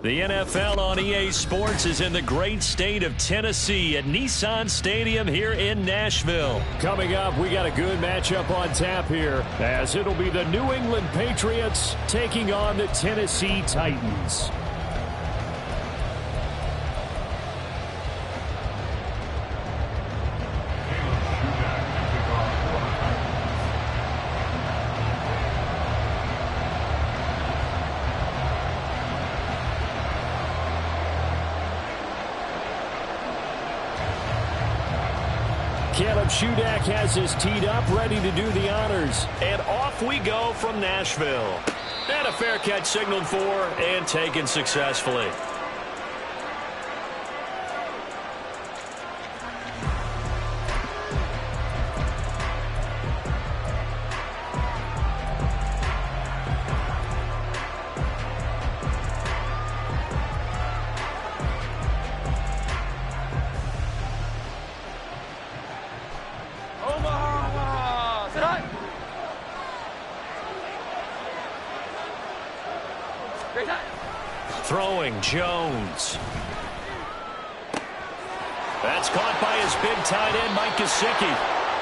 The NFL on EA Sports is in the great state of Tennessee at Nissan Stadium here in Nashville. Coming up, we got a good matchup on tap here, as it'll be the New England Patriots taking on the Tennessee Titans. Shudak has his teed up, ready to do the honors. And off we go from Nashville. And a fair catch signaled for and taken successfully. Throwing Jones. That's caught by his big tight end, Mike Gesicki.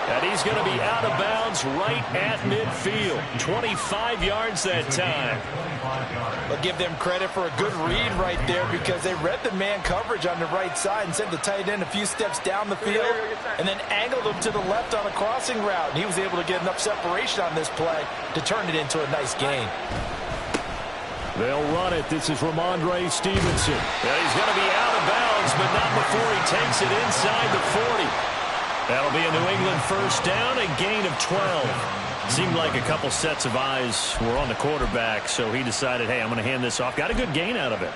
And he's going to be out of bounds right at midfield. 25 yards that time. I'll give them credit for a good read right there because they read the man coverage on the right side and sent the tight end a few steps down the field and then angled him to the left on a crossing route. And he was able to get enough separation on this play to turn it into a nice gain. They'll run it. This is Ramondre Stevenson. Yeah, he's going to be out of bounds, but not before he takes it inside the 40. That'll be a New England first down, a gain of 12. Seemed like a couple sets of eyes were on the quarterback, so he decided, hey, I'm going to hand this off. Got a good gain out of it.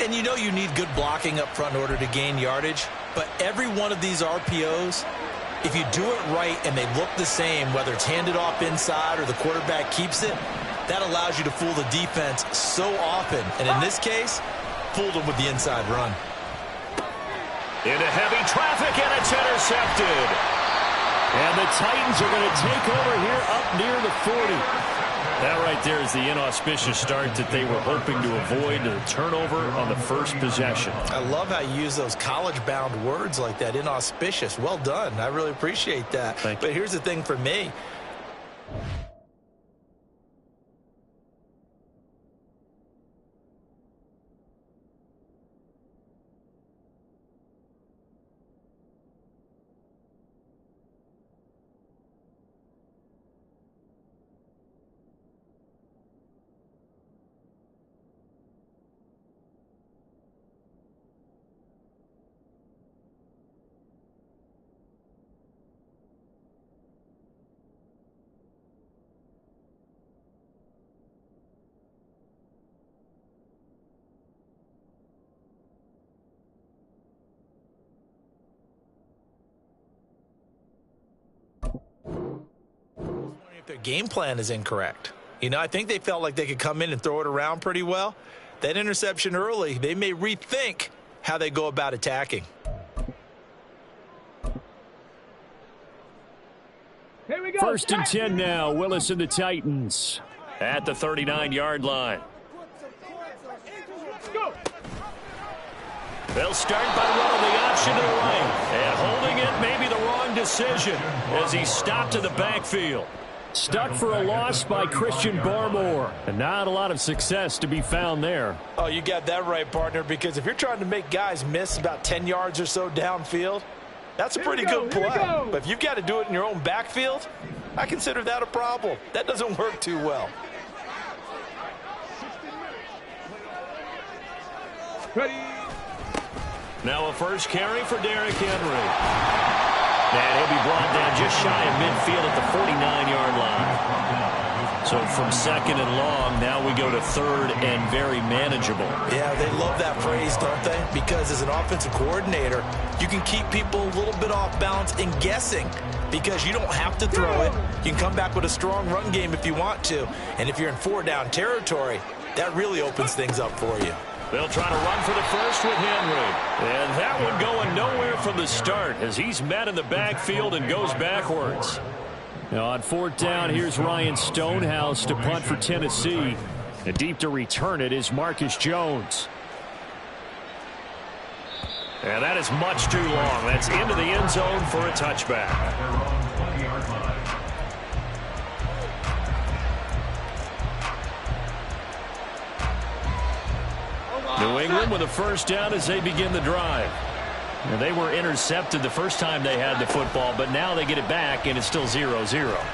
And you know you need good blocking up front in order to gain yardage, but every one of these RPOs, if you do it right and they look the same, whether it's handed off inside or the quarterback keeps it, that allows you to fool the defense so often. And in this case, fooled them with the inside run. Into heavy traffic, and it's intercepted. And the Titans are going to take over here up near the 40. That right there is the inauspicious start that they were hoping to avoid, the turnover on the first possession. I love how you use those college-bound words like that, inauspicious. Well done. I really appreciate that. But here's the thing for me. If their game plan is incorrect. You know, I think they felt like they could come in and throw it around pretty well. That interception early, they may rethink how they go about attacking. Here we go. First and 10 now. Willis and the Titans at the 39-yard line. Go. They'll start by running the option to the right. And holding it may be the wrong decision as he stopped in the backfield. Stuck for a loss by Christian Barmore. And not a lot of success to be found there. Oh, you got that right, partner, because if you're trying to make guys miss about 10 yards or so downfield, that's a pretty good play. But if you've got to do it in your own backfield, I consider that a problem. That doesn't work too well. Ready. Now a first carry for Derrick Henry. And he'll be brought down just shy of midfield at the 49-yard line. So from second and long, now we go to third and very manageable. Yeah, they love that phrase, don't they? Because as an offensive coordinator, you can keep people a little bit off balance and guessing because you don't have to throw it. You can come back with a strong run game if you want to. And if you're in four-down territory, that really opens things up for you. They'll try to run for the first with Henry. And that one going nowhere from the start as he's met in the backfield and goes backwards. Now on fourth down, here's Ryan Stonehouse to punt for Tennessee. And deep to return it is Marcus Jones. And that is much too long. That's into the end zone for a touchback. New England with a first down as they begin the drive. And they were intercepted the first time they had the football, but now they get it back, and it's still 0-0.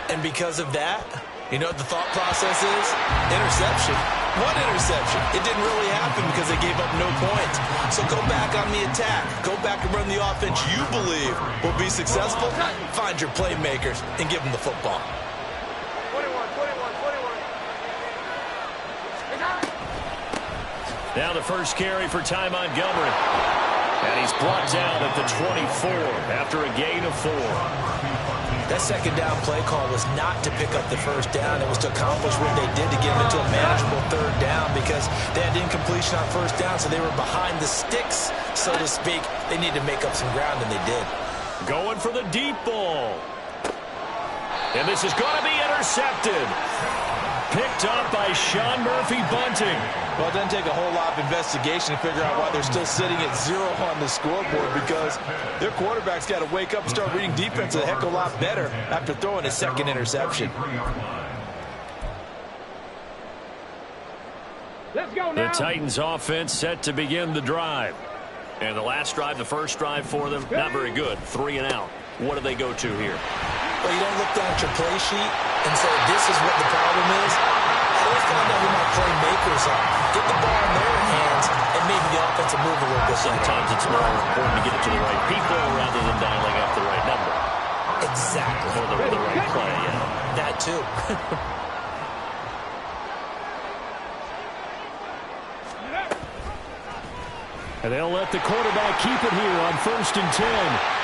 And because of that, you know what the thought process is? Interception. What interception? It didn't really happen because they gave up no points. So go back on the attack. Go back and run the offense you believe will be successful. Find your playmakers and give them the football. 21. Now the first carry for Ty Montgomery. And he's brought down at the 24 after a gain of 4. That second down play call was not to pick up the first down. It was to accomplish what they did to get them into a manageable third down because they had incompletion on first down, so they were behind the sticks, so to speak. They need to make up some ground, and they did. Going for the deep ball. And this is going to be intercepted. Picked up by Sean Murphy-Bunting. Well, it doesn't take a whole lot of investigation to figure out why they're still sitting at 0 on the scoreboard because their quarterback's got to wake up and start reading defense a heck of a lot better after throwing his second interception. Let's go now. The Titans offense set to begin the drive. And the last drive, the first drive for them, not very good. 3 and out. What do they go to here? Well, you don't look down at your play sheet and say, this is what the problem is. Let's find out who my playmakers are. Get the ball in their hands, and maybe the offense will move a little bit. Sometimes it's more important to get it to the right people rather than dialing up the right number. Exactly. Or the right play, yeah. That, too. And they'll let the quarterback keep it here on 1st and 10.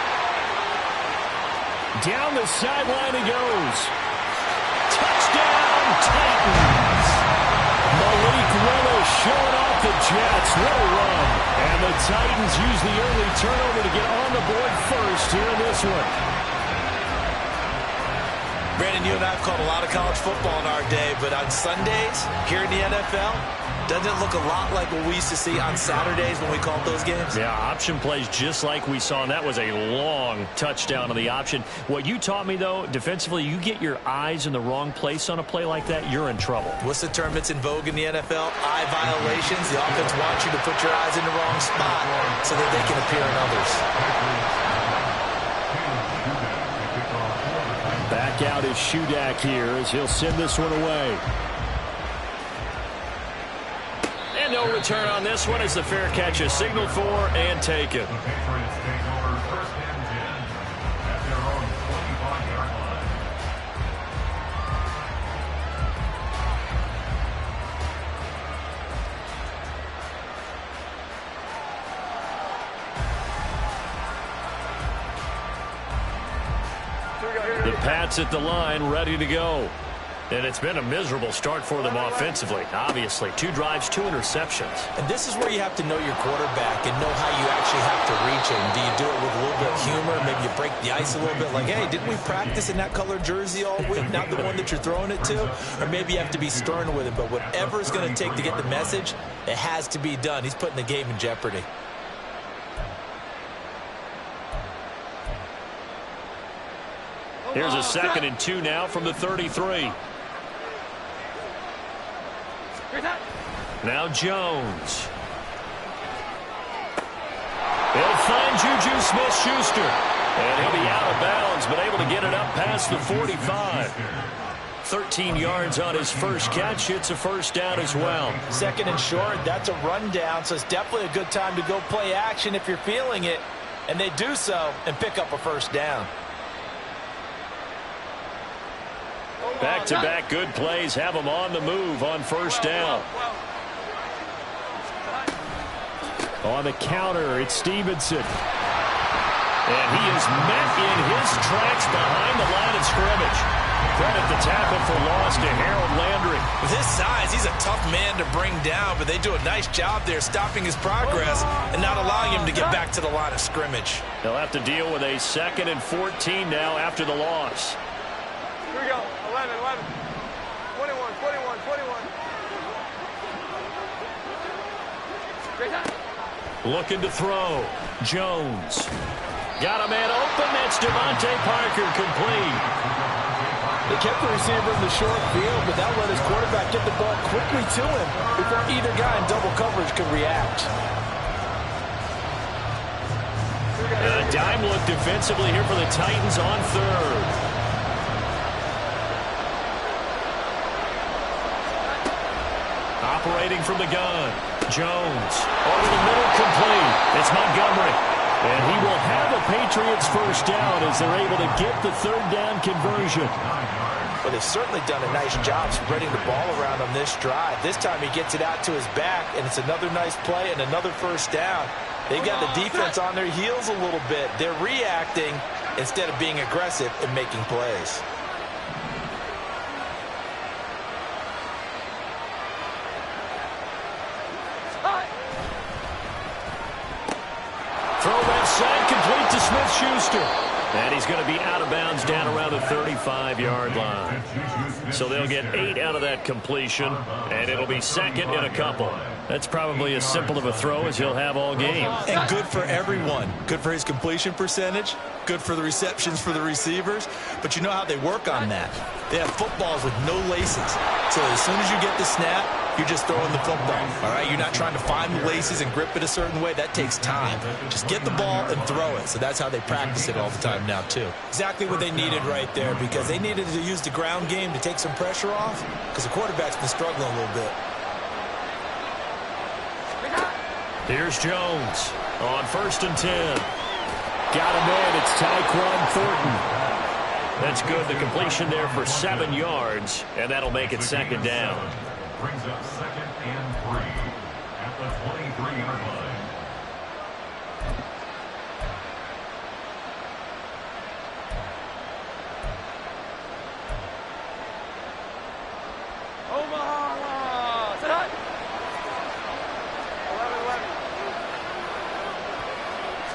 Down the sideline he goes. Touchdown, Titans. Malik Willis showing off the Jets. What a run. And the Titans use the early turnover to get on the board first here in this one. Brandon, you and I have called a lot of college football in our day, but on Sundays, here in the NFL, doesn't it look a lot like what we used to see on Saturdays when we called those games? Yeah, option plays just like we saw, and that was a long touchdown on the option. What you taught me, though, defensively, you get your eyes in the wrong place on a play like that, you're in trouble. What's the term that's in vogue in the NFL? Eye violations. The offense wants you to put your eyes in the wrong spot so that they can appear in others. Back out is Shudak here as he'll send this one away. And no return on this one as the fair catch is signaled for and taken. The Pats at the line, ready to go. And it's been a miserable start for them offensively, obviously. 2 drives, 2 interceptions. And this is where you have to know your quarterback and know how you actually have to reach him. Do you do it with a little bit of humor? Maybe you break the ice a little bit like, hey, didn't we practice in that color jersey all week? Not the one that you're throwing it to? Or maybe you have to be stern with him. But whatever it's going to take to get the message, it has to be done. He's putting the game in jeopardy. Here's a 2nd and 2 now from the 33. Now Jones. He'll find Juju Smith-Schuster. And he'll be out of bounds, but able to get it up past the 45. 13 yards on his first catch. It's a first down as well. 2nd and short, that's a rundown, so it's definitely a good time to go play action if you're feeling it. And they do so and pick up a first down. Back-to-back good plays have them on the move on first down. On the counter, it's Stevenson. And he is met in his tracks behind the line of scrimmage. Credit the tackle for loss to Harold Landry. With his size, he's a tough man to bring down, but they do a nice job there stopping his progress and not allowing him to get back to the line of scrimmage. They'll have to deal with a 2nd and 14 now after the loss. Here we go. 11. 21. Looking to throw. Jones. Got a man open. That's Devontae Parker, complete. They kept the receiver in the short field, but that let his quarterback get the ball quickly to him before either guy in double coverage could react. A dime look defensively here for the Titans on third. Operating from the gun. Jones. Over the middle, complete. It's Montgomery. And he will have a Patriots first down as they're able to get the third down conversion. Well, they've certainly done a nice job spreading the ball around on this drive. This time he gets it out to his back, and it's another nice play and another first down. They've got the defense on their heels a little bit. They're reacting instead of being aggressive and making plays. Throw left side, complete to Smith-Schuster. And he's going to be out of bounds down around the 35-yard line. So they'll get 8 out of that completion, and it'll be second in a couple. That's probably as simple of a throw as he'll have all game. And good for everyone. Good for his completion percentage. Good for the receptions for the receivers. But you know how they work on that. They have footballs with no laces. So as soon as you get the snap, you're just throwing the football. All right, you're not trying to find the laces and grip it a certain way. That takes time. Just get the ball and throw it. So that's how they practice it all the time now, too. Exactly what they needed right there, because they needed to use the ground game to take some pressure off, because the quarterback's been struggling a little bit. Here's Jones on 1st and 10. Got him in. It's Tyquan Thornton. That's good. The completion there for 7 yards, and that'll make it second down. Brings up 2nd and 3 at the 23-yard line. Omaha! Set up! 11-11.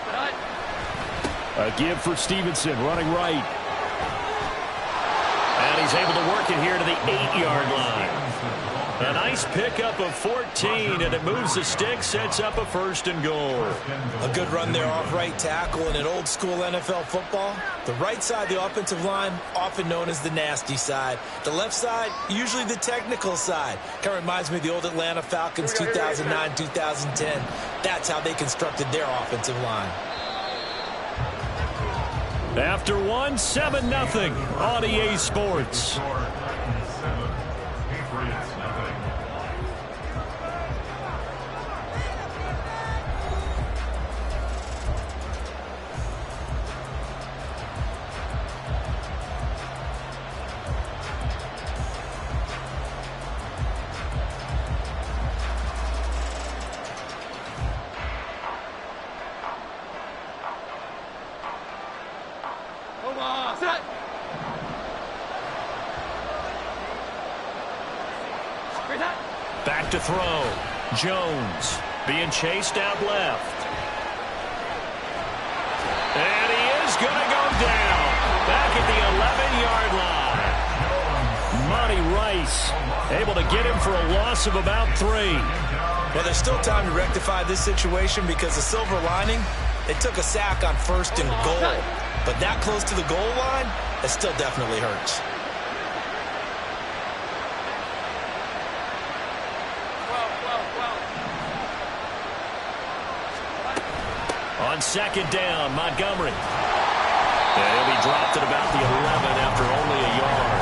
Set up. A give for Stevenson, running right. And he's able to work it here to the 8-yard line. A nice pickup of 14, and it moves the stick, sets up a 1st and goal. A good run there off right tackle. In an old-school NFL football, the right side, the offensive line, often known as the nasty side. The left side, usually the technical side. Kind of reminds me of the old Atlanta Falcons 2009, 2010. That's how they constructed their offensive line. After one, 7-0 on EA Sports. Back to throw. Jones being chased out left. And he is going to go down. Back at the 11-yard line. Monty Rice able to get him for a loss of about 3. Well, there's still time to rectify this situation, because the silver lining, they took a sack on 1st and goal. But that close to the goal line, it still definitely hurts. On 2nd down, Montgomery. And he'll be dropped at about the 11 after only a yard.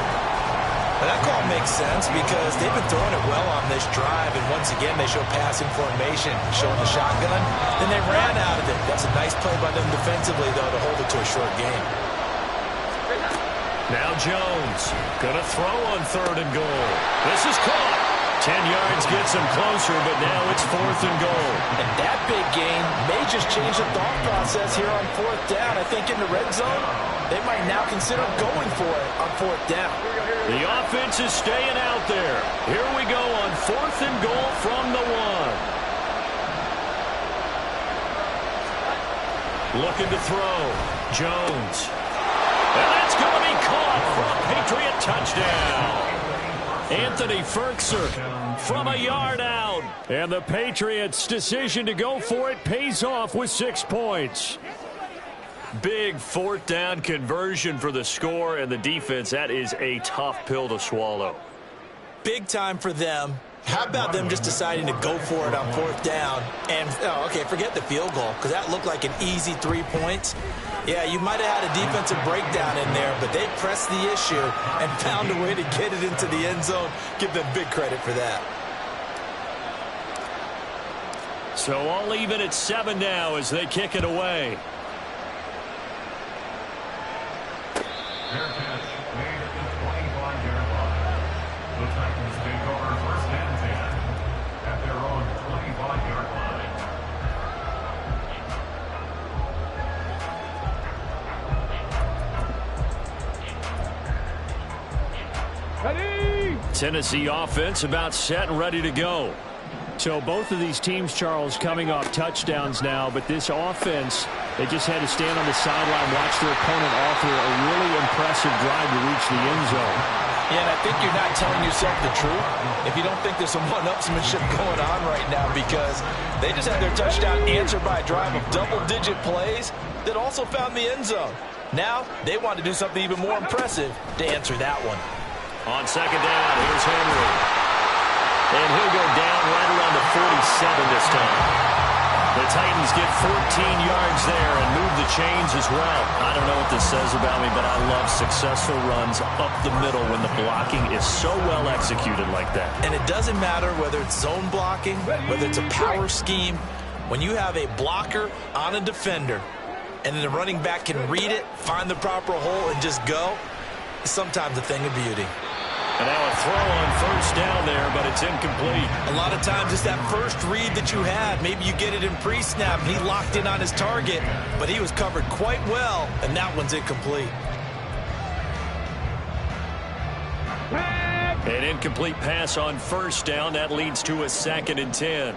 Well, that call makes sense, because they've been throwing it well on this drive, and once again they show passing formation, showing the shotgun. Then they ran out of it. That's a nice play by them defensively, though, to hold it to a short game. Now Jones going to throw on 3rd and goal. This is caught. 10 yards gets him closer, but now it's 4th and goal. And that big gain may just change the thought process here on 4th down. I think in the red zone, they might now consider going for it on 4th down. The offense is staying out there. Here we go on 4th and goal from the 1. Looking to throw. Jones. And that's going to be caught for a Patriot touchdown. Anthony Ferkser from a yard out. And the Patriots' decision to go for it pays off with 6 points. Big 4th down conversion for the score, and the defense, that is a tough pill to swallow. Big time for them. How about them just deciding to go for it on 4th down? And, okay, forget the field goal, because that looked like an easy 3 points. Yeah, you might have had a defensive breakdown in there, but they pressed the issue and found a way to get it into the end zone. Give them big credit for that. So all even at 7 now as they kick it away. Fair catch made at the 25-yard line. The Titans take over 1st and 10 at their own 25-yard line. Ready? Tennessee offense about set and ready to go. So both of these teams, Charles, coming off touchdowns now, but this offense, they just had to stand on the sideline, watch their opponent offer a really impressive drive to reach the end zone. Yeah, and I think you're not telling yourself the truth if you don't think there's some one-upsmanship going on right now, because they just had their touchdown answered by a drive of double-digit plays that also found the end zone. Now they want to do something even more impressive to answer that one. On 2nd down, here's Henry. And he'll go down right around the 47 this time. The Titans get 14 yards there and move the chains as well. I don't know what this says about me, but I love successful runs up the middle when the blocking is so well executed like that. And it doesn't matter whether it's zone blocking, whether it's a power scheme. When you have a blocker on a defender and then the running back can read it, find the proper hole, and just go, it's sometimes a thing of beauty. And now a throw on 1st down there, but it's incomplete. A lot of times it's that first read that you had. Maybe you get it in pre-snap, and he locked in on his target, but he was covered quite well, and that one's incomplete. An incomplete pass on 1st down. That leads to a 2nd and 10.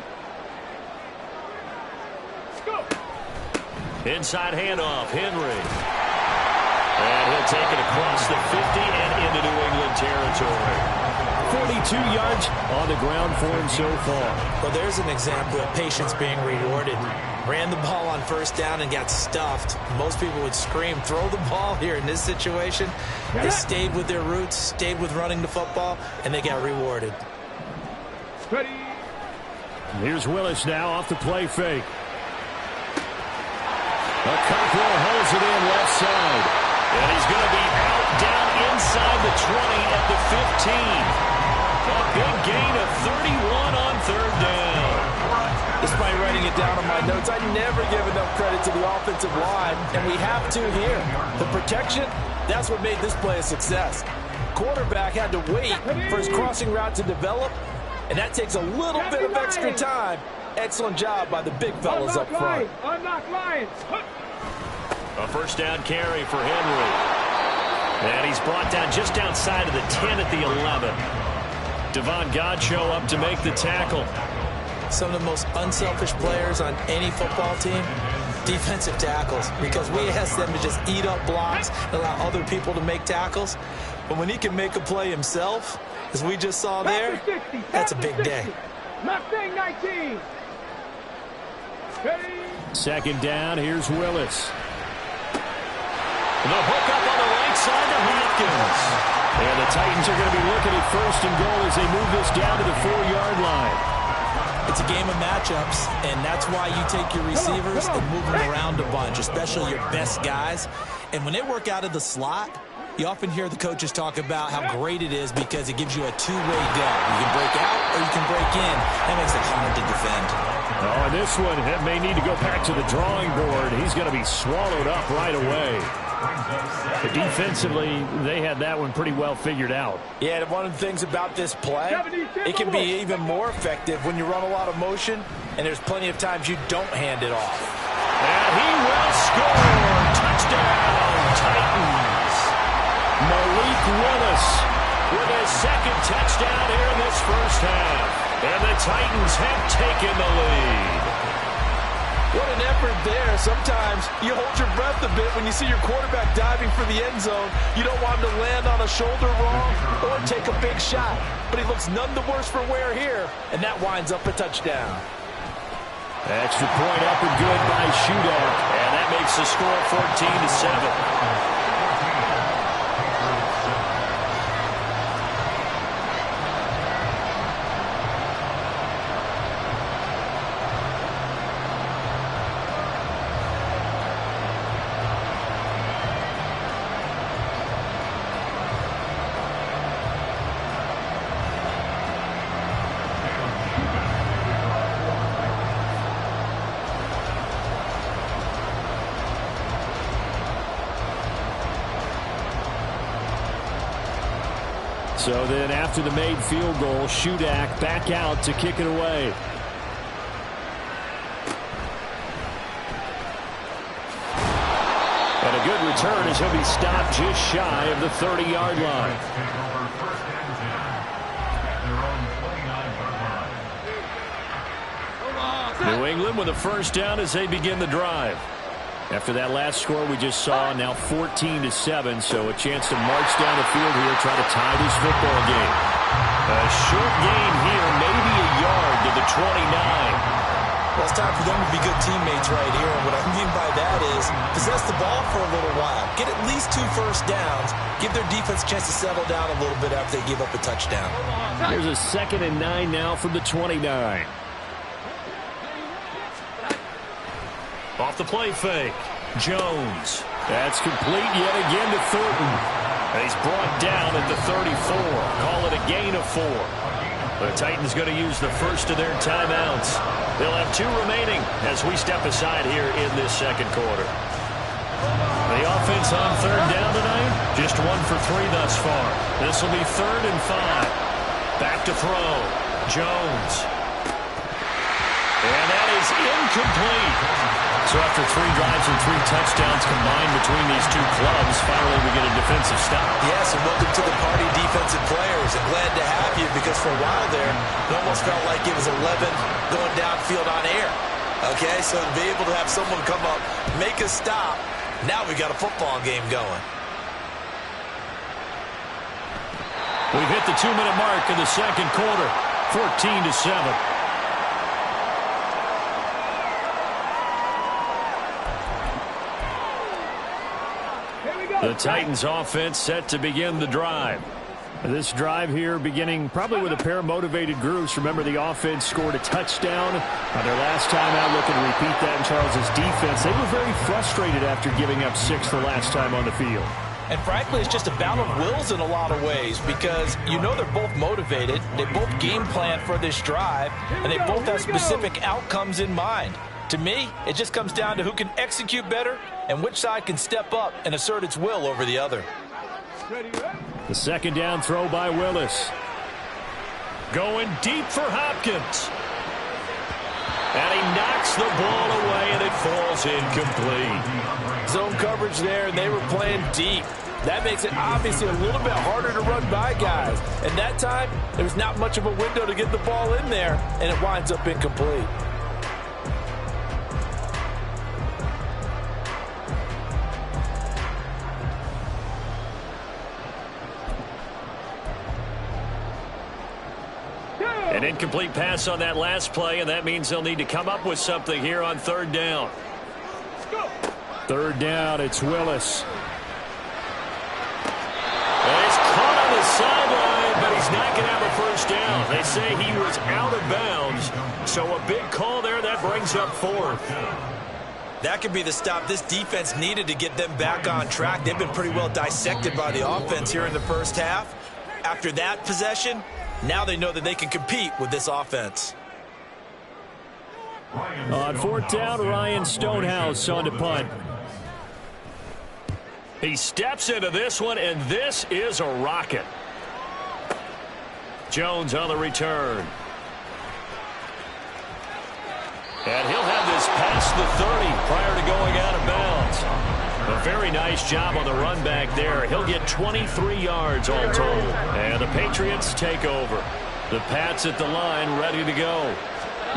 Inside handoff, Henry. And he'll take it across the 50 and into New England territory. 42 yards on the ground for him so far. Well, there's an example of patience being rewarded. Ran the ball on 1st down and got stuffed. Most people would scream, throw the ball here. In this situation, they stayed with their roots, stayed with running the football, and they got rewarded. Ready? Here's Willis now off the play fake. Cockrell holds it in left side. And he's going to be out down inside the 20 at the 15. A big gain of 31 on 3rd down. Despite writing it down on my notes, I never give enough credit to the offensive line, and we have to here. The protection, that's what made this play a success. Quarterback had to wait for his crossing route to develop, and that takes a little bit of extra time. Excellent job by the big fellas up front. Unlock Lions. A 1st down carry for Henry. And he's brought down just outside of the 10 at the 11. Devon Godchaux up to make the tackle. Some of the most unselfish players on any football team, defensive tackles, because we ask them to just eat up blocks and allow other people to make tackles. But when he can make a play himself, as we just saw there, that's a big day. Mustang 19. Ready? 2nd down, here's Willis. The hook up on the right side to Hopkins. And the Titans are going to be looking at 1st and goal as they move this down to the 4-yard line. It's a game of matchups, and that's why you take your receivers and move them around a bunch, especially your best guys. And when they work out of the slot, you often hear the coaches talk about how great it is because it gives you a two-way go. You can break out or you can break in. That makes it hard to defend. Oh, and this one may need to go back to the drawing board. He's going to be swallowed up right away. But defensively, they had that one pretty well figured out. Yeah, and one of the things about this play, it can be even more effective when you run a lot of motion, and there's plenty of times you don't hand it off. And he will score. Touchdown, Titans. Malik Willis with his 2nd touchdown here in this 1st half. And the Titans have taken the lead. What an effort there. Sometimes you hold your breath a bit when you see your quarterback diving for the end zone. You don't want him to land on a shoulder wrong or take a big shot. But he looks none the worse for wear here, and that winds up a touchdown. Extra point up and good by Shudak. And that makes the score 14-7. So then after the made field goal, Shudak back out to kick it away. And a good return as he'll be stopped just shy of the 30-yard line. New England with a first down as they begin the drive. After that last score we just saw, now 14-7, so a chance to march down the field here, try to tie this football game. A short gain here, maybe a yard to the 29. Well, it's time for them to be good teammates right here, and what I mean by that is possess the ball for a little while, get at least 2 first downs, give their defense a chance to settle down a little bit after they give up a touchdown. Here's a 2nd and 9 now from the 29. Off the play fake, Jones. That's complete yet again to Thornton. And he's brought down at the 34. Call it a gain of 4. The Titans going to use the first of their timeouts. They'll have 2 remaining as we step aside here in this second quarter. The offense on 3rd down tonight, just 1 for 3 thus far. This will be 3rd and 5. Back to throw, Jones. And that is incomplete. So after 3 drives and 3 touchdowns combined between these 2 clubs, finally we get a defensive stop. Yes, and welcome to the party, defensive players. And glad to have you, because for a while there, it almost felt like it was 11 going downfield on air. Okay, so to be able to have someone come up, make a stop, now we got a football game going. We've hit the 2-minute mark in the second quarter, 14-7. The Titans offense set to begin the drive. This drive here beginning probably with a pair of motivated groups. Remember, the offense scored a touchdown on their last time out. Looking to repeat that in Charles's defense. They were very frustrated after giving up 6 the last time on the field. And frankly, it's just a battle of wills in a lot of ways, because you know they're both motivated. They both game plan for this drive, and they both have specific outcomes in mind. To me, it just comes down to who can execute better and which side can step up and assert its will over the other. The 2nd down throw by Willis. Going deep for Hopkins. And he knocks the ball away, and it falls incomplete. Zone coverage there, and they were playing deep. That makes it obviously a little bit harder to run by guys. And that time, there was not much of a window to get the ball in there, and it winds up incomplete. An incomplete pass on that last play, and that means they'll need to come up with something here on 3rd down. 3rd down, it's Willis. And he's caught on the sideline, but he's not going to have a first down. They say he was out of bounds, so a big call there. That brings up 4th. That could be the stop this defense needed to get them back on track. They've been pretty well dissected by the offense here in the first half. After that possession, now they know that they can compete with this offense. On 4th down, Ryan Stonehouse on to punt. He steps into this one, and this is a rocket. Jones on the return. And he'll have this past the 30 prior to going out of bounds. A very nice job on the run back there. He'll get 23 yards all told. And the Patriots take over. The Pats at the line ready to go.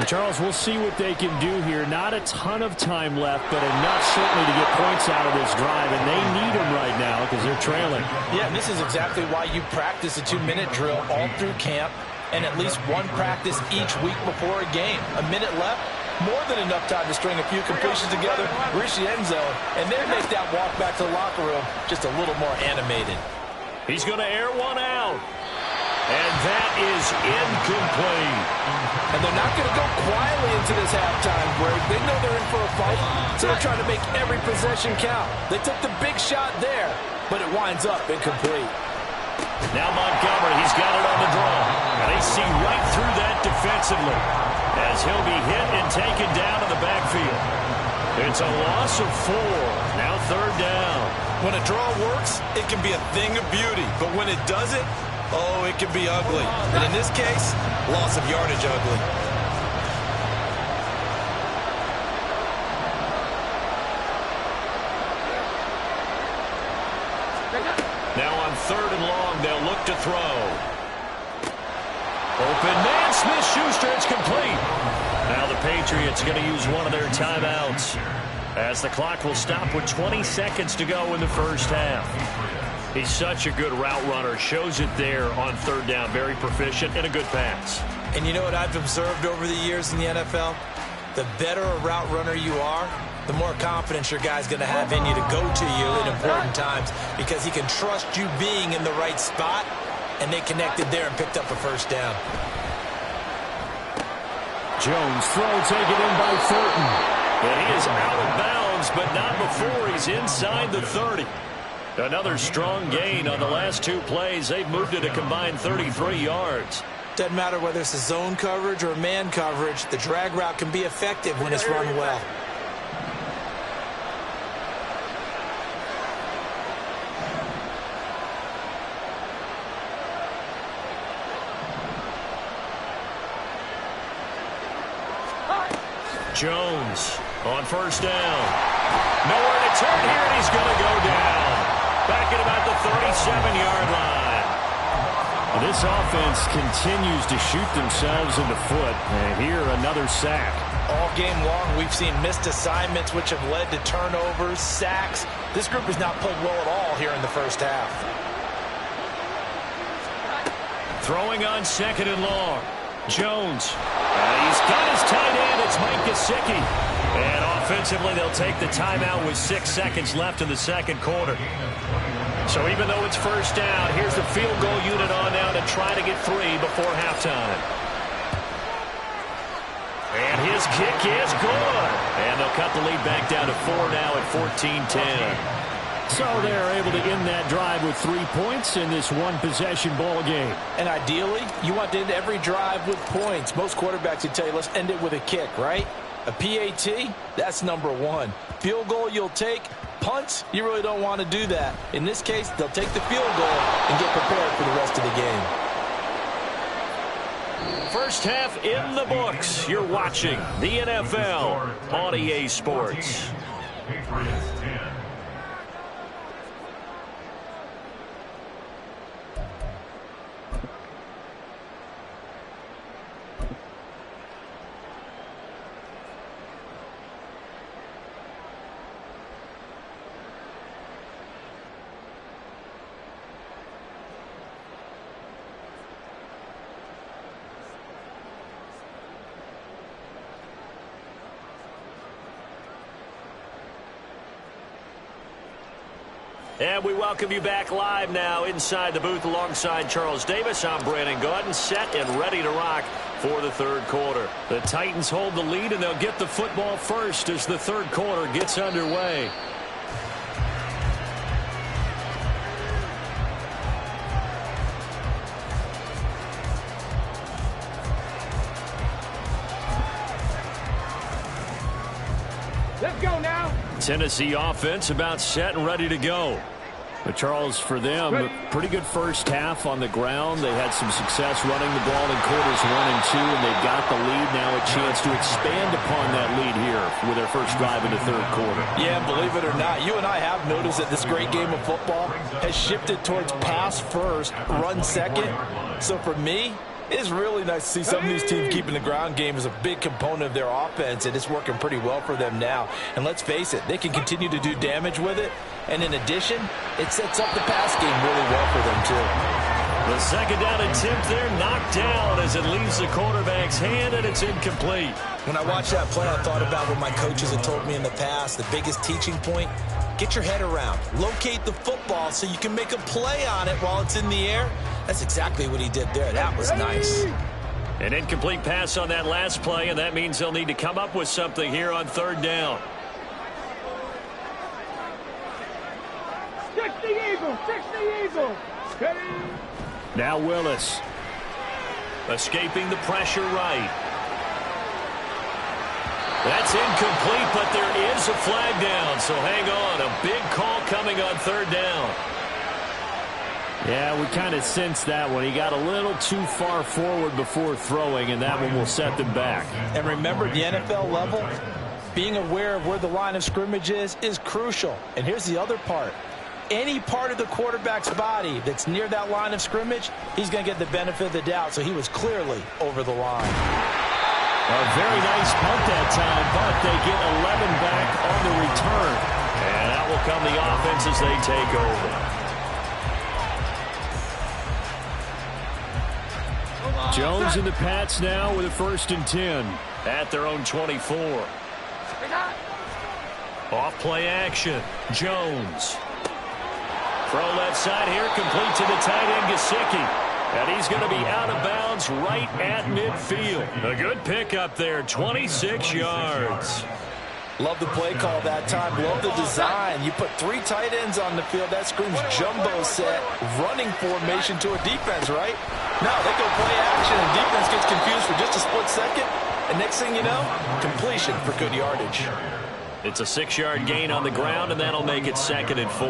Charles, we'll see what they can do here. Not a ton of time left, but enough certainly to get points out of this drive, and they need them right now because they're trailing. Yeah, and this is exactly why you practice a 2-minute drill all through camp and at least one practice each week before a game. A minute left, more than enough time to string a few completions together, reach the end zone, and then make that walk back to the locker room just a little more animated. He's going to air one out. And that is incomplete. And they're not going to go quietly into this halftime break. They know they're in for a fight, so they're trying to make every possession count. They took the big shot there, but it winds up incomplete. Now Montgomery, he's got it on the draw. And they see right through that defensively as he'll be hit and taken down in the backfield. It's a loss of 4. Now 3rd down. When a draw works, it can be a thing of beauty. But when it doesn't, oh, it can be ugly. And in this case, loss of yardage ugly. Now on 3rd and long, they'll look to throw. Open man, Smith-Schuster, it's complete. Now the Patriots going to use one of their timeouts as the clock will stop with 20 seconds to go in the first half. He's such a good route runner. Shows it there on 3rd down. Very proficient and a good pass. And you know what I've observed over the years in the NFL? The better a route runner you are, the more confidence your guy's going to have in you to go to you in important times because he can trust you being in the right spot, and they connected there and picked up a first down. Jones throw taken in by Thornton. And he is out of bounds, but not before he's inside the 30. Another strong gain on the last 2 plays. They've moved it a combined 33 yards. Doesn't matter whether it's a zone coverage or man coverage, the drag route can be effective when it's run well. Jones on 1st down. Nowhere to turn here, and he's going to go down. Back at about the 37-yard line. This offense continues to shoot themselves in the foot. And here, another sack. All game long, we've seen missed assignments, which have led to turnovers, sacks. This group has not played well at all here in the first half. Throwing on 2nd and long. Jones. He's got his tight end. It's Mike Gesicki. And offensively, they'll take the timeout with 6 seconds left in the 2nd quarter. So even though it's 1st down, here's the field goal unit on now to try to get 3 before halftime. And his kick is good. And they'll cut the lead back down to 4 now at 14-10. So they're able to end that drive with 3 points in this one-possession ball game. And ideally, you want to end every drive with points. Most quarterbacks would tell you, let's end it with a kick, right? A PAT, that's number 1. Field goal you'll take. Punts, you really don't want to do that. In this case, they'll take the field goal and get prepared for the rest of the game. First half in the books. You're watching the NFL on EA Sports. Patriots 10. And we welcome you back live now inside the booth alongside Charles Davis. I'm Brandon Gaudin, set and ready to rock for the 3rd quarter. The Titans hold the lead, and they'll get the football first as the 3rd quarter gets underway. Let's go now. Tennessee offense about set and ready to go. But Charles, for them, a pretty good first half on the ground. They had some success running the ball in quarters 1 and 2, and they've got the lead now, a chance to expand upon that lead here with their first drive in the 3rd quarter. Yeah, believe it or not, you and I have noticed that this great game of football has shifted towards pass first, run second. So for me, It is really nice to see some of these teams keeping the ground game as a big component of their offense, and it's working pretty well for them now. And let's face it, they can continue to do damage with it. And in addition, it sets up the pass game really well for them, too. The second down attempt there knocked down as it leaves the quarterback's hand, and it's incomplete. When I watched that play, I thought about what my coaches had told me in the past. The biggest teaching point, get your head around. Locate the football so you can make a play on it while it's in the air. That's exactly what he did there. That was nice. An incomplete pass on that last play, and that means they'll need to come up with something here on third down. 60 Eagles, 60 Eagles. Now Willis. Escaping the pressure right. That's incomplete, but there is a flag down, so hang on. A big call coming on third down. Yeah, we kind of sensed that one. He got a little too far forward before throwing, and that one will set them back. And remember, the NFL level, being aware of where the line of scrimmage is crucial. And here's the other part. Any part of the quarterback's body that's near that line of scrimmage, he's going to get the benefit of the doubt. So he was clearly over the line. A very nice punt that time, but they get 11 back on the return. And that will come the offense as they take over. Jones and the Pats now with a 1st and 10. At their own 24. Off play action. Jones. Throw left side here, complete to the tight end, Gesicki. And he's going to be out of bounds right at midfield. A good pickup there, 26 yards. Love the play call that time. Love the design. You put 3 tight ends on the field. That screams jumbo set, running formation to a defense, right? No, they go play action, and defense gets confused for just a split second. And next thing you know, completion for good yardage. It's a 6-yard gain on the ground, and that'll make it 2nd and 4.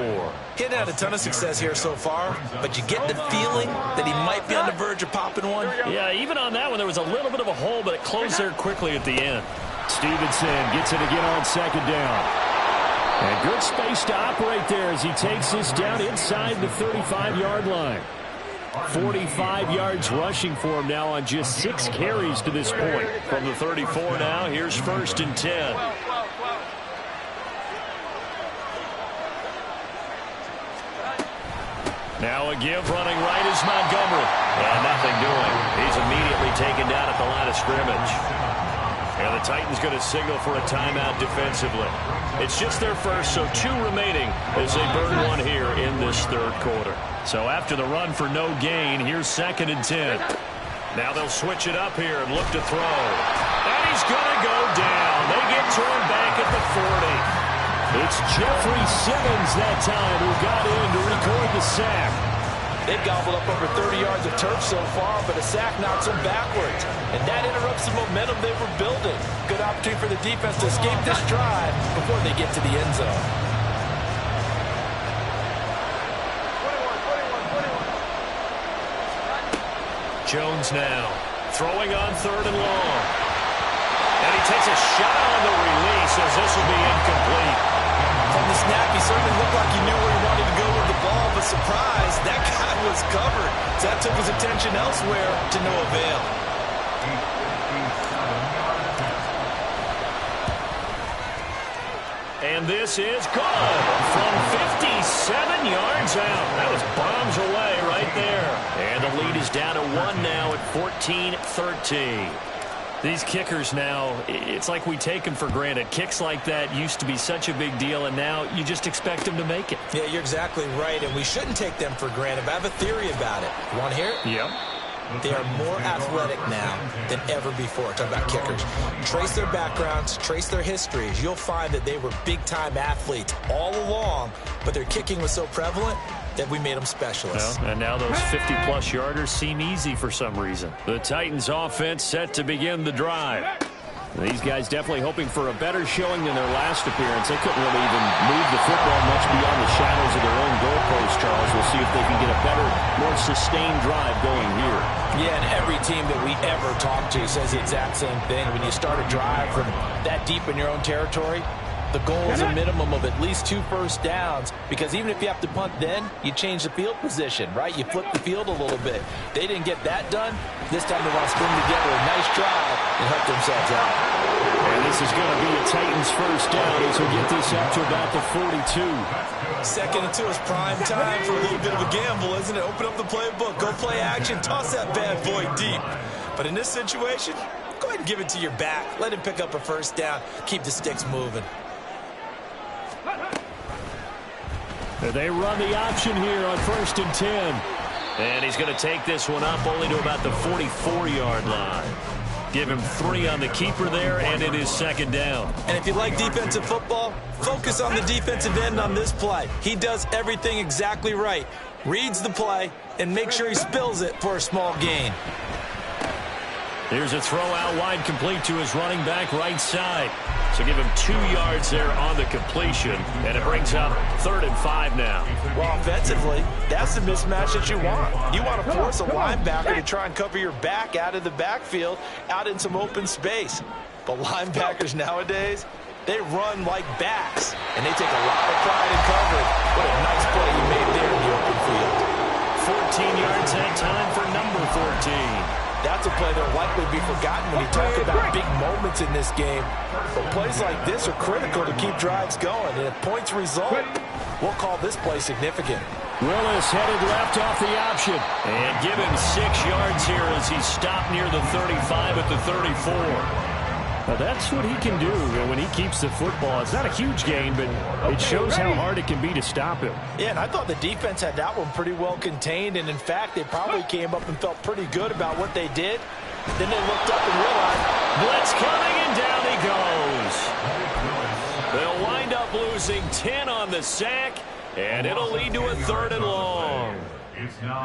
He hadn't had a ton of success here so far, but you get the feeling that he might be on the verge of popping one. Yeah, even on that one, there was a little bit of a hole, but it closed there quickly at the end. Stevenson gets it again on 2nd down. And good space to operate there as he takes this down inside the 35-yard line. 45 yards rushing for him now on just 6 carries to this point. From the 34 now, here's 1st and 10. Now a give running right is Montgomery. And nothing doing. He's immediately taken down at the line of scrimmage. And the Titans going to signal for a timeout defensively. It's just their first, so 2 remaining as they burn one here in this 3rd quarter. So after the run for no gain, here's 2nd and 10. Now they'll switch it up here and look to throw. And he's going to go down. They get to him back at the 40. It's Jeffrey Simmons that time who got in to record the sack. They've gobbled up over 30 yards of turf so far, but a sack knocks them backwards. And that interrupts the momentum they were building. Good opportunity for the defense to escape this drive before they get to the end zone. 21. Jones now throwing on 3rd and long. And he takes a shot on the release as this will be incomplete. From the snap, he certainly looked like he knew where he wanted to go with the ball, but surprise, that guy was covered. So that took his attention elsewhere to no avail. And this is good from 57 yards out. That was bombs away right there. And the lead is down to 1 now at 14-13. These kickers now, it's like we take them for granted. Kicks like that used to be such a big deal, and now you just expect them to make it. Yeah, you're exactly right, and we shouldn't take them for granted. But I have a theory about it. You want to hear it? Yep. They are more athletic now than ever before. Talk about kickers. Trace their backgrounds, trace their histories. You'll find that they were big-time athletes all along, but their kicking was so prevalent that we made them specialists. Well, and now those 50-plus yarders seem easy for some reason. The Titans offense set to begin the drive. These guys definitely hoping for a better showing than their last appearance. They couldn't really even move the football much beyond the shadows of their own goalpost, Charles. We'll see if they can get a better, more sustained drive going here. Yeah, and every team that we ever talk to says the exact same thing. When you start a drive from that deep in your own territory, The goal is a minimum of at least 2 first downs, because even if you have to punt then, you change the field position, right? You flip the field a little bit. They didn't get that done. This time they want to string together a nice drive and help themselves out. And this is going to be a Titans first down as we get this up to about the 42. 2nd and 2 is prime time for a little bit of a gamble, isn't it? Open up the playbook, go play action, toss that bad boy deep. But in this situation, go ahead and give it to your back. Let him pick up a first down. Keep the sticks moving. They run the option here on 1st and 10. And he's going to take this one up only to about the 44-yard line. Give him 3 on the keeper there, and it is 2nd down. And if you like defensive football, focus on the defensive end on this play. He does everything exactly right. Reads the play and make sure he spills it for a small gain. Here's a throw out wide, complete to his running back right side. So give him 2 yards there on the completion, and it brings up 3rd and 5 now. Well, offensively, that's the mismatch that you want. You want to force a linebacker to try and cover your back out of the backfield, out in some open space. But linebackers nowadays, they run like backs, and they take a lot of pride in coverage. What a nice play you made there in the open field. 14 yards that time for number 14. That's a play that'll likely be forgotten when you talk about big moments in this game. But plays like this are critical to keep drives going. And if points result, we'll call this play significant. Willis headed left off the option. And give him 6 yards here as he stopped near the 35 at the 34. Well, that's what he can do when he keeps the football. It's not a huge gain, but it shows how hard it can be to stop him. Yeah, and I thought the defense had that one pretty well contained. And, in fact, they probably came up and felt pretty good about what they did. Then they looked up and realized, blitz coming, and down he goes. They'll wind up losing 10 on the sack, and it'll lead to a 3rd and long.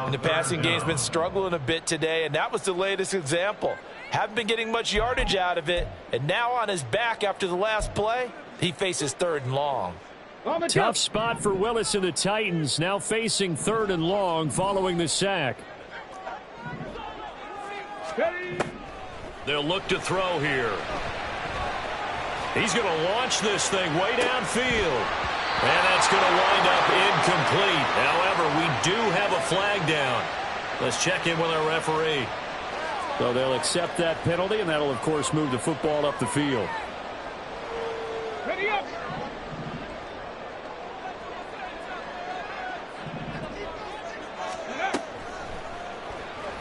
And the passing game's been struggling a bit today, and that was the latest example. Haven't been getting much yardage out of it, and now on his back after the last play, he faces 3rd and long. Tough spot for Willis and the Titans, now facing 3rd and long following the sack. They'll look to throw here. He's going to launch this thing way downfield. And that's going to wind up incomplete. However, we do have a flag down. Let's check in with our referee. So they'll accept that penalty, and that'll, of course, move the football up the field. Ready up.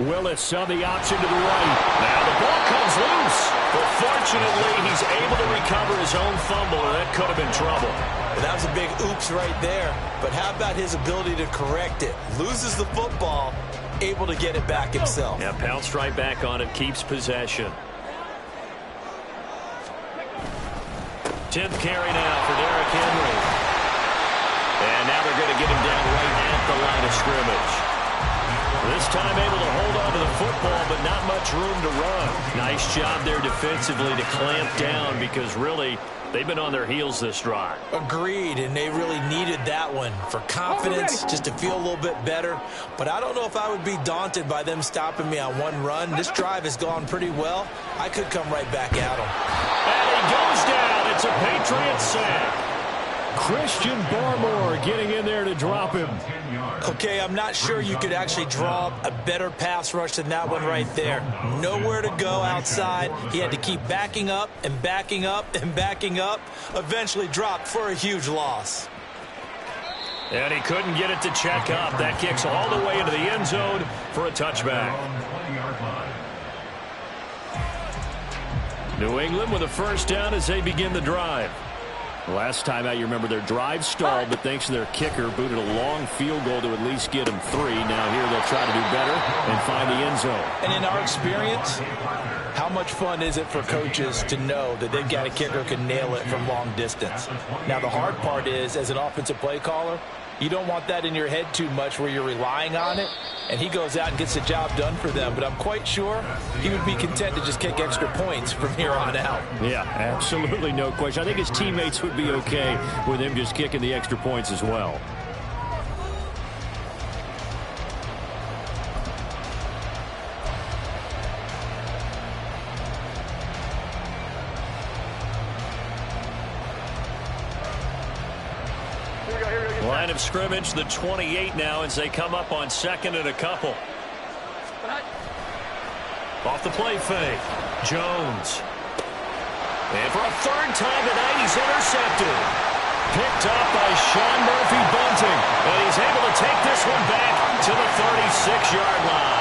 Willis on the option to the right. Now the ball comes loose. But fortunately, he's able to recover his own fumble, or that could have been trouble. Well, that was a big oops right there. But how about his ability to correct it? Loses the football, able to get it back himself. Yeah, pounced right back on it, keeps possession. 10th carry now for Derrick Henry. And now they're going to get him down right at the line of scrimmage. This time able to hold on to the football, but not much room to run. Nice job there defensively to clamp down, because really they've been on their heels this drive. Agreed, and they really needed that one for confidence, just to feel a little bit better. But I don't know if I would be daunted by them stopping me on one run. This drive has gone pretty well. I could come right back at them. And he goes down. It's a Patriot sack. Christian Barmore getting in there to drop him. Okay, I'm not sure you could actually draw a better pass rush than that one right there. Nowhere to go outside. He had to keep backing up and backing up and backing up. Eventually dropped for a huge loss. And he couldn't get it to check up. That kicks all the way into the end zone for a touchback. New England with a first down as they begin the drive. Last time out, you remember their drive stalled, but thanks to their kicker, booted a long field goal to at least get them 3. Now here they'll try to do better and find the end zone. And in our experience, how much fun is it for coaches to know that they've got a kicker who can nail it from long distance? Now, the hard part is, as an offensive play caller, you don't want that in your head too much where you're relying on it, and he goes out and gets the job done for them. But I'm quite sure he would be content to just kick extra points from here on out. Yeah, absolutely no question. I think his teammates would be okay with him just kicking the extra points as well. line of scrimmage, the 28 now, as they come up on second and a couple. Off the play fake. Jones. And for a third time tonight, he's intercepted. Picked up by Sean Murphy-Bunting. And he's able to take this one back to the 36-yard line.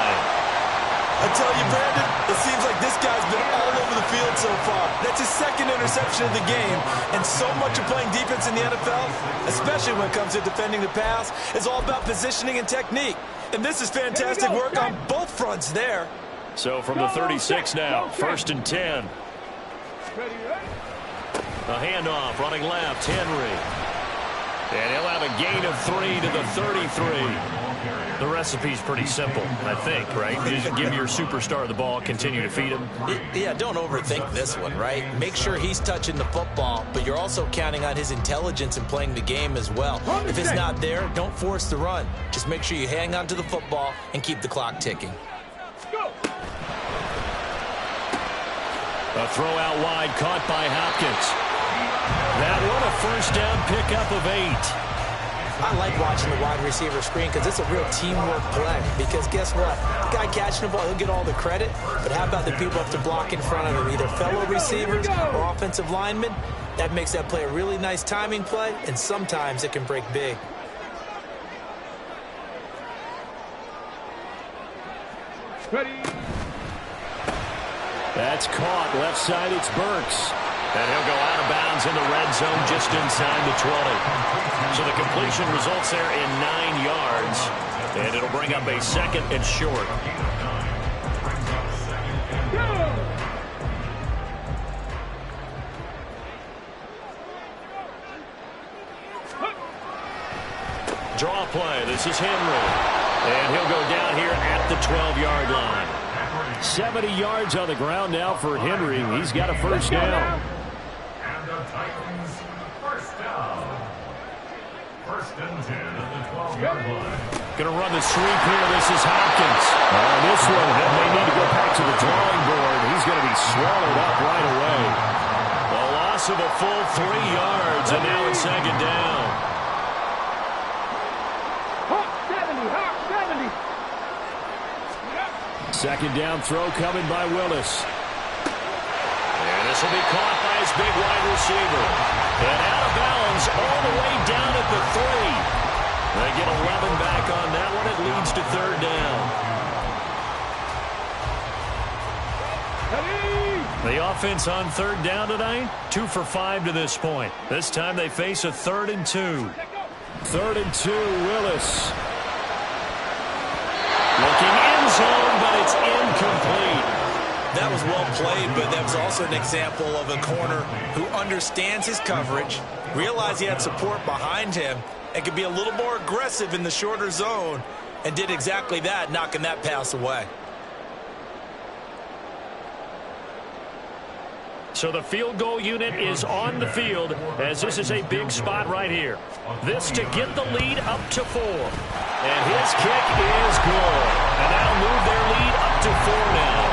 I tell you, Brandon, it seems like this guy's been all over the field so far. That's his second interception of the game. And so much of playing defense in the NFL, especially when it comes to defending the pass, is all about positioning and technique. And this is fantastic work on both fronts there. So from the 36 now, 1st and 10. A handoff, running left, Henry. And he'll have a gain of 3 to the 33. The recipe's pretty simple, I think, right? You just give your superstar the ball, continue to feed him. Yeah, don't overthink this one, right? Make sure he's touching the football, but you're also counting on his intelligence in playing the game as well. If it's not there, don't force the run. Just make sure you hang on to the football and keep the clock ticking. A throw out wide, caught by Hopkins. That one a first down pickup of 8. I like watching the wide receiver screen because it's a real teamwork play. Because guess what? The guy catching the ball, he'll get all the credit. But how about the people up to block in front of him, either fellow receivers or offensive linemen? That makes that play a really nice timing play, and sometimes it can break big. That's caught. Left side, it's Burks. And he'll go out of bounds in the red zone just inside the 20. So the completion results there in 9 yards. And it'll bring up a 2nd and short. Draw play. This is Henry. And he'll go down here at the 12-yard line. 70 yards on the ground now for Henry. He's got a first down. And the Titans first down. 1st and 10 at the 12-yard line. Going to run the sweep here. This is Hopkins. On this one, that may need to go back to the drawing board. He's going to be swallowed up right away. A loss of a full 3 yards, and now it's 2nd down. Second down throw coming by Willis. And this will be caught by his big wide receiver. And out of bounds all the way down at the 3. They get 11 back on that one. It leads to 3rd down. The offense on 3rd down tonight, 2 for 5 to this point. This time they face a 3rd and 2. 3rd and 2, Willis. Looking end zone, but it's incomplete. That was well played, but that was also an example of a corner who understands his coverage, realized he had support behind him, and could be a little more aggressive in the shorter zone, and did exactly that, knocking that pass away. So the field goal unit is on the field, as this is a big spot right here. This to get the lead up to 4. And his kick is good. And that'll move their lead up to 4 now.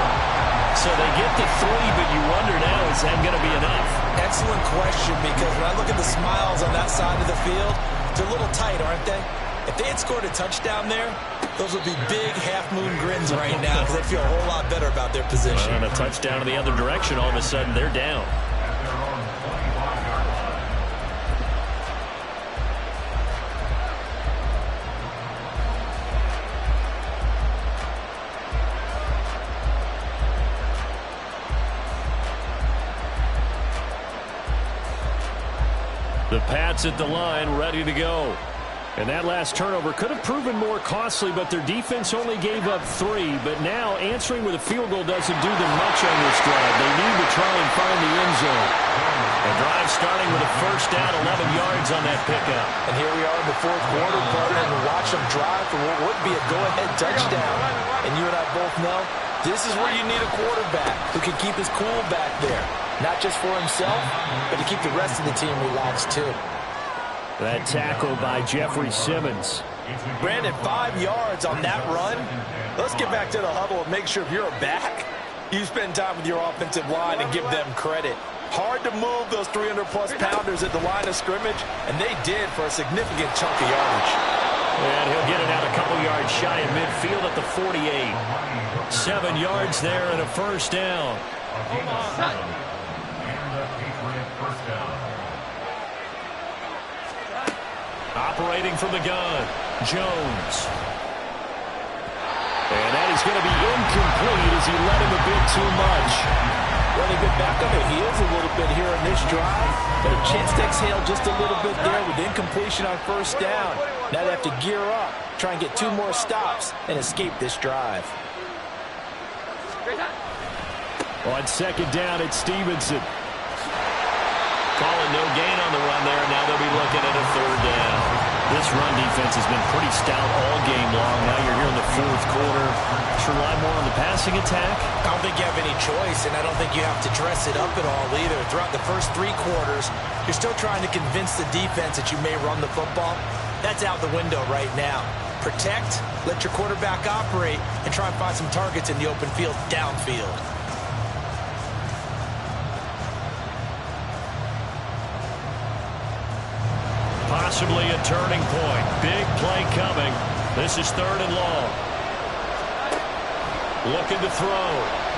So they get to 3, but you wonder now, is that going to be enough? Excellent question, because when I look at the smiles on that side of the field, they're a little tight, aren't they? If they had scored a touchdown there, those would be big half-moon grins right now because they'd feel a whole lot better about their position. And a touchdown in the other direction, all of a sudden they're down. The Pats at the line, ready to go. And that last turnover could have proven more costly, but their defense only gave up 3. But now answering with a field goal doesn't do them much on this drive. They need to try and find the end zone. A drive starting with a first down, 11 yards on that pickup. And here we are in the 4th quarter, partner, and watch them drive for what would be a go-ahead touchdown. And you and I both know this is where you need a quarterback who can keep his cool back there. Not just for himself, but to keep the rest of the team relaxed too. That tackle by Jeffrey Simmons. Brandon, 5 yards on that run. Let's get back to the huddle and make sure if you're a back, you spend time with your offensive line and give them credit. Hard to move those 300-plus pounders at the line of scrimmage, and they did for a significant chunk of yardage. And he'll get it out a couple yards shy of midfield at the 48. 7 yards there and a first down. Operating from the gun, Jones. And that is going to be incomplete as he let him a bit too much. Well, they've been back on their heels a little bit here in this drive, but a chance to exhale just a little bit there with incompletion on first down. Now they have to gear up, try and get 2 more stops, and escape this drive. On second down, it's Stevenson. Calling no gain on the run there. Now they'll be looking at a third down. This run defense has been pretty stout all game long. Now you're here in the fourth quarter. Should rely more on the passing attack? I don't think you have any choice, and I don't think you have to dress it up at all either. Throughout the first 3 quarters, you're still trying to convince the defense that you may run the football. That's out the window right now. Protect, let your quarterback operate, and try and find some targets in the open field downfield. Possibly a turning point. Big play coming. This is 3rd and long. Looking to throw.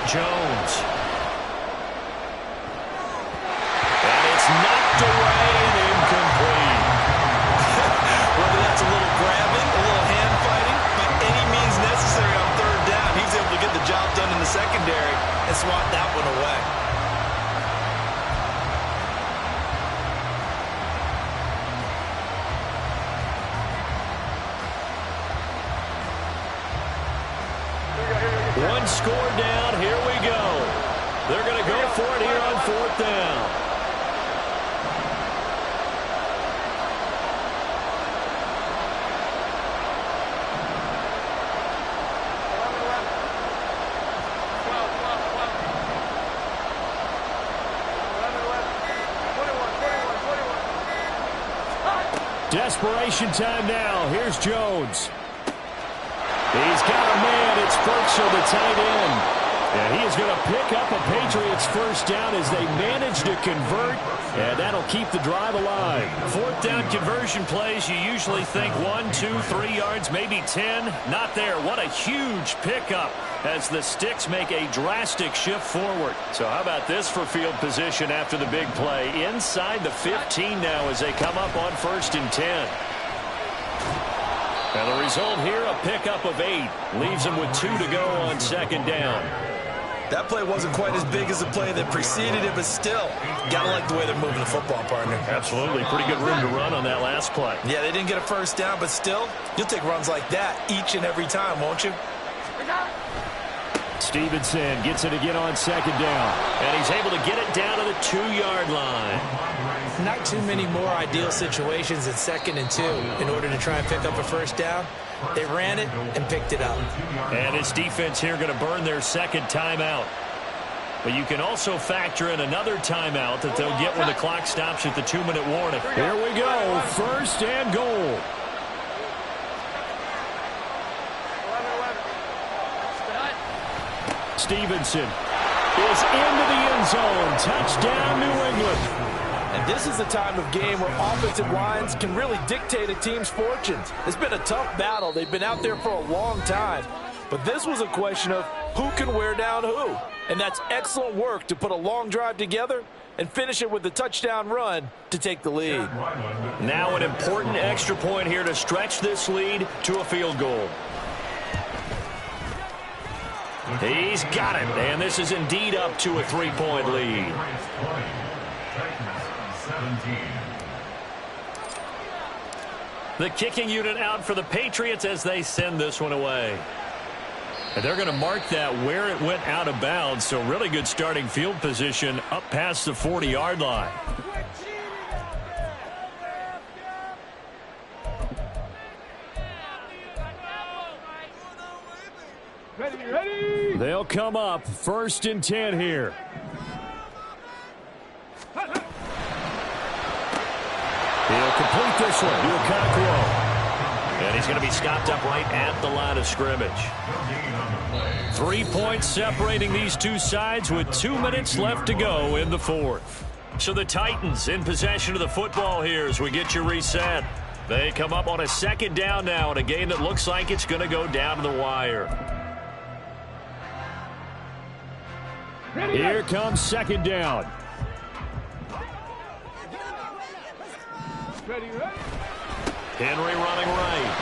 Jones. And it's knocked away and incomplete. Whether that's a little grabbing, a little hand fighting, by any means necessary on 3rd down, he's able to get the job done in the secondary and swat that one away. One score down. Here we go. They're going to go for it here on 4th down. Desperation time now. Here's Jones. He's got a man. It's Ferguson, the tight end. And he is going to pick up a Patriots first down as they manage to convert. And that'll keep the drive alive. 4th down conversion plays, you usually think 1, 2, 3 yards, maybe 10. Not there. What a huge pickup as the Sticks make a drastic shift forward. So how about this for field position after the big play? Inside the 15 now as they come up on 1st and 10. And the result here, a pickup of 8. Leaves them with 2 to go on 2nd down. That play wasn't quite as big as the play that preceded it, but still, gotta like the way they're moving the football, partner. Absolutely. Pretty good room to run on that last play. Yeah, they didn't get a first down, but still, you'll take runs like that each and every time, won't you? Stevenson gets it again on 2nd down. And he's able to get it down to the 2-yard line. Not too many more ideal situations at 2nd and 2 in order to try and pick up a first down. They ran it and picked it up. And his defense here going to burn their 2nd timeout. But you can also factor in another timeout that they'll get when the clock stops at the 2-minute warning. Here we go. 1st and goal. Stevenson is into the end zone. Touchdown, New England. And this is the time of game where offensive lines can really dictate a team's fortunes. It's been a tough battle. They've been out there for a long time. But this was a question of who can wear down who. And that's excellent work to put a long drive together and finish it with the touchdown run to take the lead. Now an important extra point here to stretch this lead to a field goal. He's got it, and this is indeed up to a 3-point lead. The kicking unit out for the Patriots as they send this one away. And they're going to mark that where it went out of bounds, so really good starting field position up past the 40-yard line. Ready. They'll come up 1st and 10 here. He'll complete this one to Okonkwo. And he's going to be stopped up right at the line of scrimmage. 3 points separating these two sides with 2 minutes left to go in the 4th. So the Titans in possession of the football here as we get you reset. They come up on a second down now in a game that looks like it's going to go down to the wire. Here comes second down. Henry running right.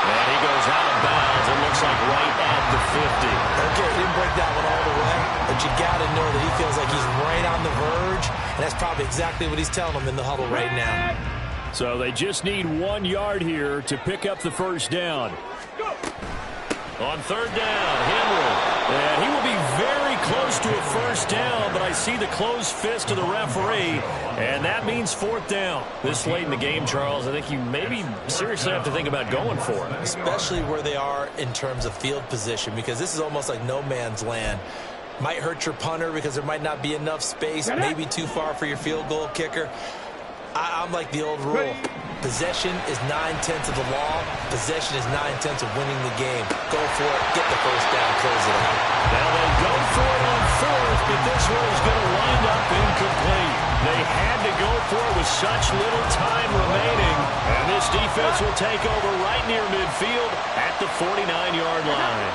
And he goes out of bounds. It looks like right at the 50. Okay, he didn't break that one all the way, but you got to know that he feels like he's right on the verge, and that's probably exactly what he's telling them in the huddle right now. So they just need 1 yard here to pick up the first down. On third down, Henry. And he will be very close to a first down, but I see the closed fist of the referee, and that means fourth down. This late in the game, Charles, I think you maybe seriously have to think about going for it. Especially where they are in terms of field position, because this is almost like no man's land. Might hurt your punter because there might not be enough space, maybe too far for your field goal kicker. I'm like the old rule. Possession is 9/10 of the law. Possession is 9/10 of winning the game. Go for it. Get the first down. Close it out. Now they go for it on fourth, but this one is going to wind up incomplete. They had to go for it with such little time remaining. And this defense will take over right near midfield at the 49-yard line.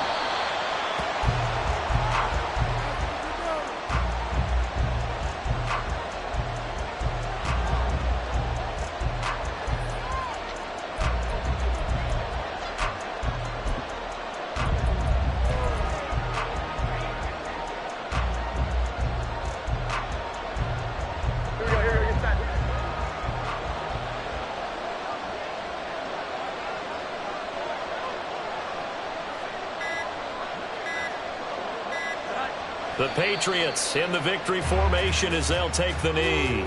The Patriots in the victory formation as they'll take the knee.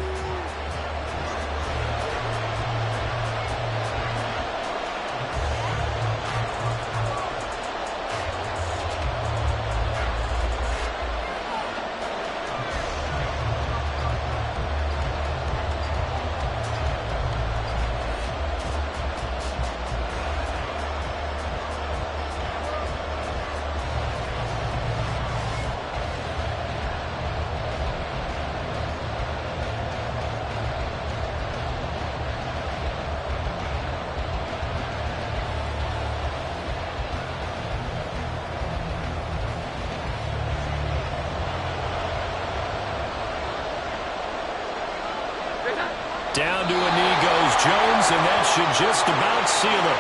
Down to a knee goes Jones, and that should just about seal it.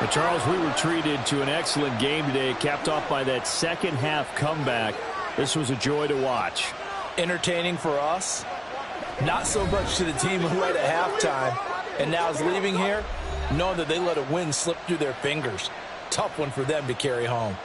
But Charles, we were treated to an excellent game today, capped off by that second half comeback. This was a joy to watch. Entertaining for us. Not so much to the team who led at halftime and now is leaving here, knowing that they let a win slip through their fingers. Tough one for them to carry home.